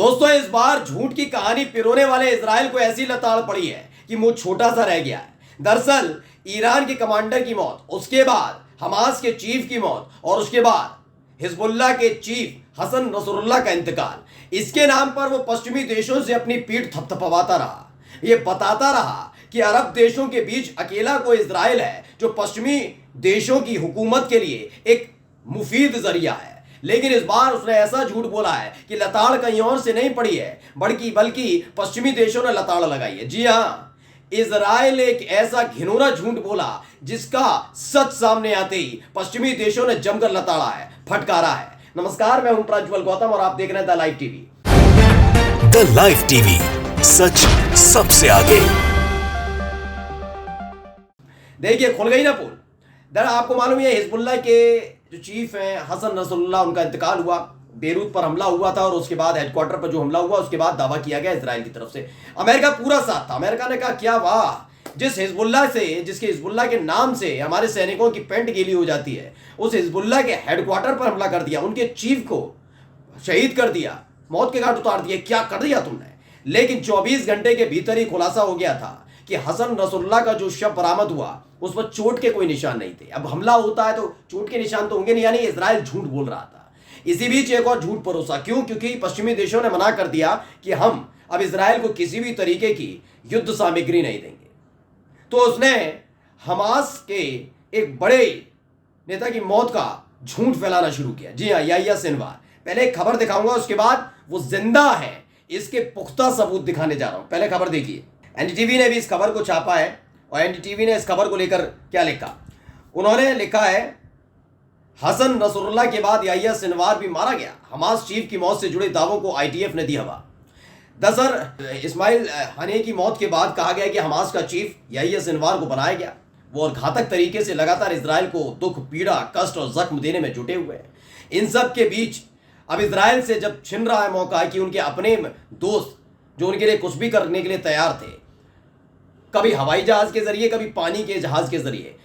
दोस्तों, इस बार झूठ की कहानी पिरोने वाले इजराइल को ऐसी लताड़ पड़ी है कि मुंह छोटा सा रह गया है। दरअसल ईरान के कमांडर की मौत, उसके बाद हमास के चीफ की मौत और उसके बाद हिजबुल्लाह के चीफ हसन नसरुल्लाह का इंतकाल, इसके नाम पर वो पश्चिमी देशों से अपनी पीठ थपथपाता रहा। ये बताता रहा कि अरब देशों के बीच अकेला कोई इजराइल है जो पश्चिमी देशों की हुकूमत के लिए एक मुफीद जरिया है। लेकिन इस बार उसने ऐसा झूठ बोला है कि लताड़ कहीं और से नहीं पड़ी है, बल्कि पश्चिमी देशों ने लताड़ लगाई है। जी हाँ, इजराइल एक ऐसा घिनौना झूठ बोला जिसका सच सामने आते ही पश्चिमी देशों ने जमकर लताड़ा है, फटकारा है। नमस्कार, मैं हूं प्रज्वल गौतम और आप देख रहे हैं the live TV. The live TV, सच सबसे आगे। देखिए, खुल गई ना पोल। दरअसल आपको मालूम है हिजबुल्लाह के जो चीफ हैं हसन नसरुल्लाह, उनका इंतकाल हुआ। बेरूत पर हमला हुआ था और उसके बाद हेडक्वार्टर पर जो हमला हुआ उसके बाद दावा किया गया इजराइल की तरफ से। अमेरिका पूरा साथ था। अमेरिका ने कहा क्या वाह, जिसके हिजबुल्लाह के नाम से हमारे सैनिकों की पेंट गीली हो जाती है, उस हिजबुल्लाह के हेडक्वार्टर पर हमला कर दिया, उनके चीफ को शहीद कर दिया, मौत के घाट उतार दिया। क्या कर दिया तुमने। लेकिन 24 घंटे के भीतर ही खुलासा हो गया था कि हसन नसरुल्लाह का जो शव बरामद हुआ उस पर चोट के कोई निशान नहीं थे। अब हमला होता है तो चोट के निशान तो होंगे नहीं, यानी इजराइल झूठ बोल रहा था। इसी बीच एक और झूठ परोसा। क्यों? क्योंकि पश्चिमी देशों ने मना कर दिया कि हम अब इजराइल को किसी भी तरीके की युद्ध सामग्री नहीं देंगे। तो उसने हमास के एक बड़े नेता की मौत का झूठ फैलाना शुरू किया। जी हाँ, याह्या सिनवार। पहले एक खबर दिखाऊंगा, उसके बाद वो जिंदा है इसके पुख्ता सबूत दिखाने जा रहा हूं। पहले खबर देखिए। एनडीटीवी ने भी इस खबर को छापा है और एनडीटीवी ने इस खबर को लेकर क्या लिखा, उन्होंने लिखा है हसन नसरुल्लाह के बाद याह्या सिनवार भी मारा गया। हमास चीफ की मौत से जुड़े दावों को आईटीएफ ने दी हवा। दरअसल इस्माइल हनिये की मौत के बाद कहा गया कि हमास का चीफ याह्या सिनवार को बनाया गया। वो और घातक तरीके से लगातार इजराइल को दुख, पीड़ा, कष्ट और जख्म देने में जुटे हुए हैं। इन सब के बीच अब इजराइल से जब छिन रहा है मौका कि उनके अपने दोस्त जो उनके लिए कुछ भी करने के लिए तैयार थे, कभी हवाई जहाज के जरिए, कभी पानी के जहाज के जरिए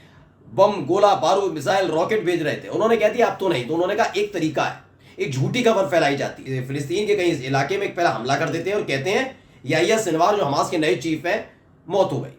बम, गोला बारूद, मिसाइल, रॉकेट भेज रहे थे, उन्होंने कह दिया अब तो नहीं। तो उन्होंने कहा एक तरीका है, एक झूठी खबर फैलाई जाती है। फिलिस्तीन के कई इलाके में पहला हमला कर देते हैं और कहते हैं याह्या सिनवार जो हमास के नए चीफ हैं मौत हो गई,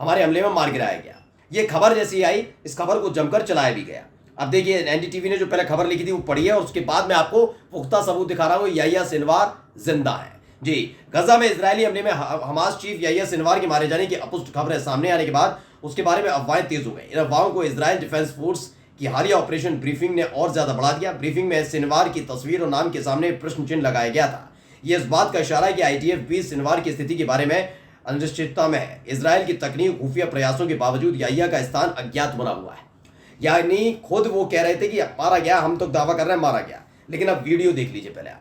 हमारे हमले में मार गिराया गया। ये खबर जैसी आई, इस खबर को जमकर चलाया भी गया। अब देखिए, एनडीटीवी ने जो पहले खबर लिखी थी वो पढ़ी है और उसके बाद मैं आपको पुख्ता सबूत दिखा रहा हूँ। याह्या सिनवार जिंदा है। जी, गजा में इजरायली हमले में हमास चीफ याह्या सिनवार के मारे जाने की अपुष्ट खबरें सामने आने के बाद उसके बारे में अफवाहें तेज हो गई। इन अफवाहों को इजराइल डिफेंस फोर्स की हालिया ऑपरेशन ब्रीफिंग ने और ज्यादा बढ़ा दिया। ब्रीफिंग में सिनवार की तस्वीर और नाम के सामने प्रश्न चिन्ह लगाया गया था। यह इस बात का इशारा है कि आईटीएफ भी सिनवार की स्थिति के बारे में अनिश्चितता में है। इजराइल की तकनीक खुफिया प्रयासों के बावजूद याह्या का स्थान अज्ञात बना हुआ है। यानी खुद वो कह रहे थे कि मारा गया, हम तो दावा कर रहे हैं मारा गया, लेकिन अब वीडियो देख लीजिए पहले आप।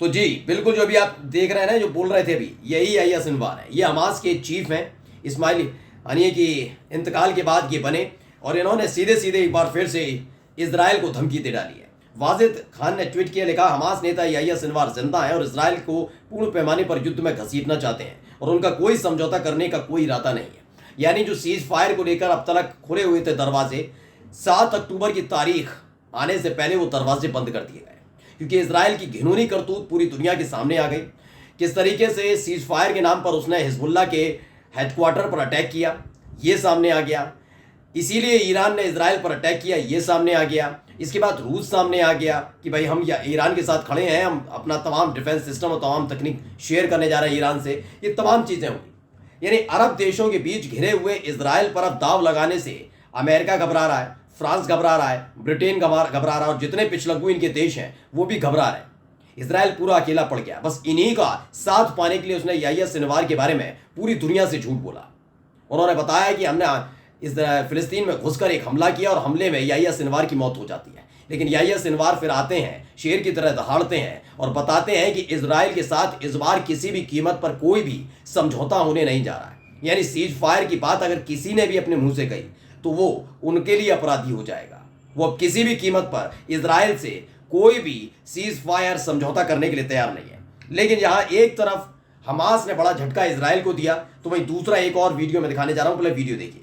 तो जी बिल्कुल, जो अभी आप देख रहे हैं ना, जो बोल रहे थे अभी, यही याह्या सिनवार है। ये हमास के चीफ हैं। इस्माइल हनिये की इंतकाल के बाद ये बने और इन्होंने सीधे सीधे एक बार फिर से इजराइल को धमकी दे डाली है। वाजिद खान ने ट्वीट किया, लिखा हमास नेता याह्या सिनवार जिंदा है और इजराइल को पूर्ण पैमाने पर युद्ध में घसीटना चाहते हैं और उनका कोई समझौता करने का कोई इरादा नहीं है। यानी जो सीज फायर को लेकर अब तक खुले हुए थे दरवाजे, 7 अक्टूबर की तारीख आने से पहले वो दरवाजे बंद कर दिए गए, क्योंकि इजराइल की घिनौनी करतूत पूरी दुनिया के सामने आ गई। किस तरीके से सीज फायर के नाम पर उसने हिजबुल्लाह के हेडक्वार्टर पर अटैक किया, ये सामने आ गया। इसीलिए ईरान ने इजराइल पर अटैक किया, ये सामने आ गया। इसके बाद रूस सामने आ गया कि भाई हम ईरान के साथ खड़े हैं, हम अपना तमाम डिफेंस सिस्टम और तमाम तकनीक शेयर करने जा रहे हैं ईरान से। ये तमाम चीज़ें हुई। यानी अरब देशों के बीच घिरे हुए इजराइल पर अब दाव लगाने से अमेरिका घबरा रहा है, फ्रांस घबरा रहा है, ब्रिटेन घबरा रहा है और जितने पिछलग्गू इनके देश हैं वो भी घबरा रहे हैं। इजराइल पूरा अकेला पड़ गया। बस इन्हीं का साथ पाने के लिए उसने याह्या सिनवार के बारे में पूरी दुनिया से झूठ बोला। उन्होंने बताया कि हमने इस फिलिस्तीन में घुसकर एक हमला किया और हमले में याह्या सिनवार की मौत हो जाती है। लेकिन याह्या सिनवार फिर आते हैं, शेर की तरह दहाड़ते हैं और बताते हैं कि इजराइल के साथ इस बार किसी भी कीमत पर कोई भी समझौता होने नहीं जा रहा है। यानी सीज फायर की बात अगर किसी ने भी अपने मुंह से कही तो वो उनके लिए अपराधी हो जाएगा। वो अब किसी भी कीमत पर इजराइल से कोई भी सीज फायर समझौता करने के लिए तैयार नहीं है। लेकिन यहां एक तरफ हमास ने बड़ा झटका इजराइल को दिया, तो वहीं दूसरा एक और वीडियो में दिखाने जा रहा हूं, पहले वीडियो देखिए।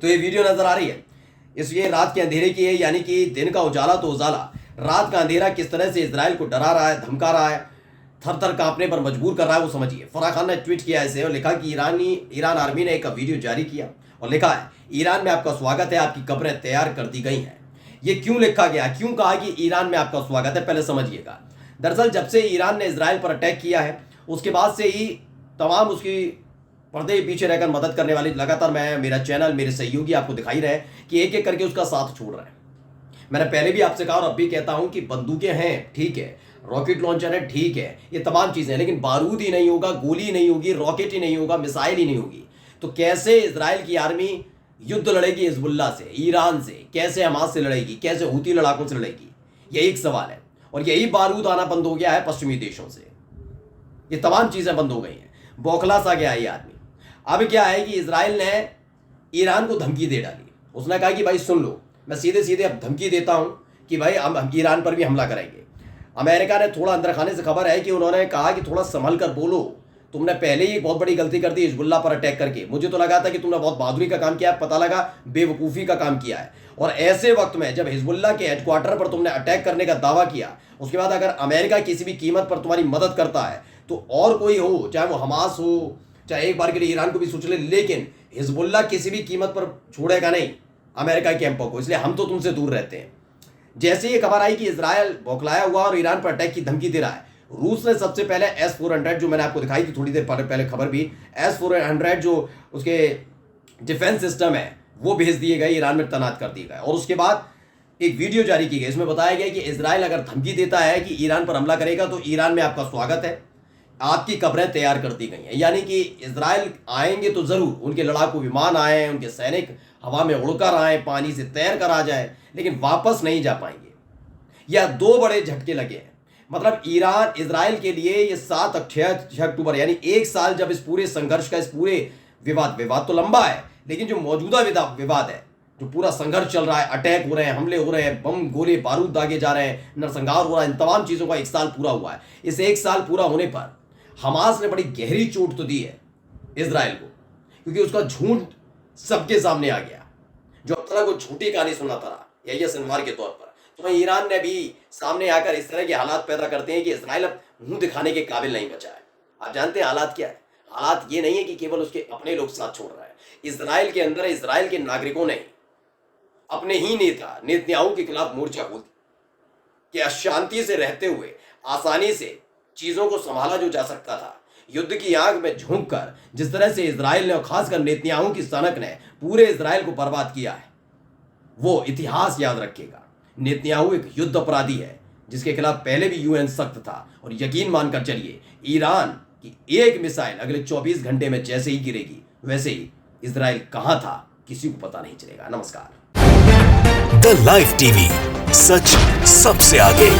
तो ये वीडियो नजर आ रही है, ये रात के अंधेरे की है, यानी कि दिन का उजाला तो उजाला, रात का अंधेरा किस तरह से इजराइल को डरा रहा है, धमका रहा है, थर थर कांपने पर मजबूर कर रहा है, वो समझिए। फराह खान ने ट्वीट किया ऐसे और लिखा कि ईरान आर्मी ने एक वीडियो जारी किया और लिखा है, ईरान में आपका स्वागत है, आपकी कब्रें तैयार कर दी गई हैं। ये क्यों लिखा गया, क्यों कहा कि ईरान में आपका स्वागत है, पहले समझिएगा। दरअसल जब से ईरान ने इजराइल पर अटैक किया है, उसके बाद से ही तमाम उसकी पर्दे के पीछे रहकर मदद करने वाली, लगातार मेरा चैनल, मेरे सहयोगी आपको दिखाई रहे कि एक एक करके उसका साथ छोड़ रहे हैं। मैंने पहले भी आपसे कहा और अब भी कहता हूं कि बंदूकें हैं, ठीक है, रॉकेट लॉन्चर है, ठीक है, ये तमाम चीजें हैं, लेकिन बारूद ही नहीं होगा, गोली नहीं होगी, रॉकेट ही नहीं होगा, मिसाइल ही नहीं होगी, तो कैसे इजराइल की आर्मी युद्ध लड़ेगी हिजबुल्लाह से, ईरान से, कैसे हमास से लड़ेगी, कैसे हूती लड़ाकों से लड़ेगी? यही एक सवाल है। और यही बारूद आना बंद हो गया है पश्चिमी देशों से, ये तमाम चीजें बंद हो गई हैं, बौखला सा गया ये आदमी। अब क्या है कि इजराइल ने ईरान को धमकी दे डाली, उसने कहा कि भाई सुन लो, मैं सीधे सीधे अब धमकी देता हूं कि भाई हम ईरान पर भी हमला करेंगे। अमेरिका ने थोड़ा अंदर खाने से खबर है कि उन्होंने कहा कि थोड़ा संभल कर बोलो, तुमने पहले ही एक बहुत बड़ी गलती कर दी हिजबुल्लाह पर अटैक करके। मुझे तो लगा था कि तुमने बहुत बहादुरी का काम किया, पता लगा बेवकूफ़ी का काम किया है। और ऐसे वक्त में जब हिजबुल्लाह के हेडक्वार्टर पर तुमने अटैक करने का दावा किया, उसके बाद अगर अमेरिका किसी भी कीमत पर तुम्हारी मदद करता है तो और कोई हो, चाहे वो हमास हो, चाहे एक बार के लिए ईरान को भी सोच ले, लेकिन हिजबुल्लाह किसी भी कीमत पर छोड़ेगा नहीं अमेरिका के कैंपों को, इसलिए हम तो तुमसे दूर रहते हैं। जैसे ये खबर आई कि इजराइल बौखलाया हुआ और ईरान पर अटैक की धमकी दे रहा है, रूस ने सबसे पहले S-400, जो मैंने आपको दिखाई थी थोड़ी देर पहले खबर भी, S-400 जो उसके डिफेंस सिस्टम है वो भेज दिए गए, ईरान में तैनात कर दिए गए। और उसके बाद एक वीडियो जारी की गई, इसमें बताया गया कि इजराइल अगर धमकी देता है कि ईरान पर हमला करेगा तो ईरान में आपका स्वागत है, आपकी कब्रें तैयार कर दी गई हैं। यानी कि इजराइल आएंगे तो जरूर, उनके लड़ाकू विमान आए, उनके सैनिक हवा में उड़कर आए, पानी से तैर कर आ जाए, लेकिन वापस नहीं जा पाएंगे। या दो बड़े झटके लगे हैं, मतलब इजराइल के लिए ये 6 अक्टूबर यानी एक साल, जब इस पूरे संघर्ष का, इस पूरे विवाद तो लंबा है, लेकिन जो मौजूदा विवाद है, जो पूरा संघर्ष चल रहा है, अटैक हो रहे हैं, हमले हो रहे हैं, बम गोले बारूद दागे जा रहे हैं, नरसंहार हो रहा है, इन तमाम चीज़ों का एक साल पूरा हुआ है। इस एक साल पूरा होने पर हमास ने बड़ी गहरी चोट तो दी है इजराइल को, क्योंकि उसका झूठ सबके सामने आ गया, जो अब तक वो झूठी कहानी सुनाता रहा यही सिनवार के तौर पर। तो ईरान ने भी सामने आकर इस तरह के हालात पैदा करते हैं कि इजराइल अब मुंह दिखाने के काबिल नहीं बचा है। आप जानते हैं हालात क्या है? हालात ये नहीं है कि केवल उसके अपने लोग साथ छोड़ रहा है, इजराइल के अंदर इजराइल के नागरिकों ने अपने ही नेता नेतन्याहू के खिलाफ मोर्चा खोल दिया कि अशांति से रहते हुए आसानी से चीजों को संभाला जो जा सकता था, युद्ध की आग में झोंककर जिस तरह से इजराइल ने और खासकर नेतन्याहू की सनक ने पूरे इजराइल को बर्बाद किया है, वो इतिहास याद रखेगा। नेतन्याहू एक युद्ध अपराधी है जिसके खिलाफ पहले भी यूएन सख्त था, और यकीन मानकर चलिए ईरान की एक मिसाइल अगले 24 घंटे में जैसे ही गिरेगी, वैसे ही इजराइल कहां था किसी को पता नहीं चलेगा। नमस्कार। द लाइव टीवी, सच सबसे आगे।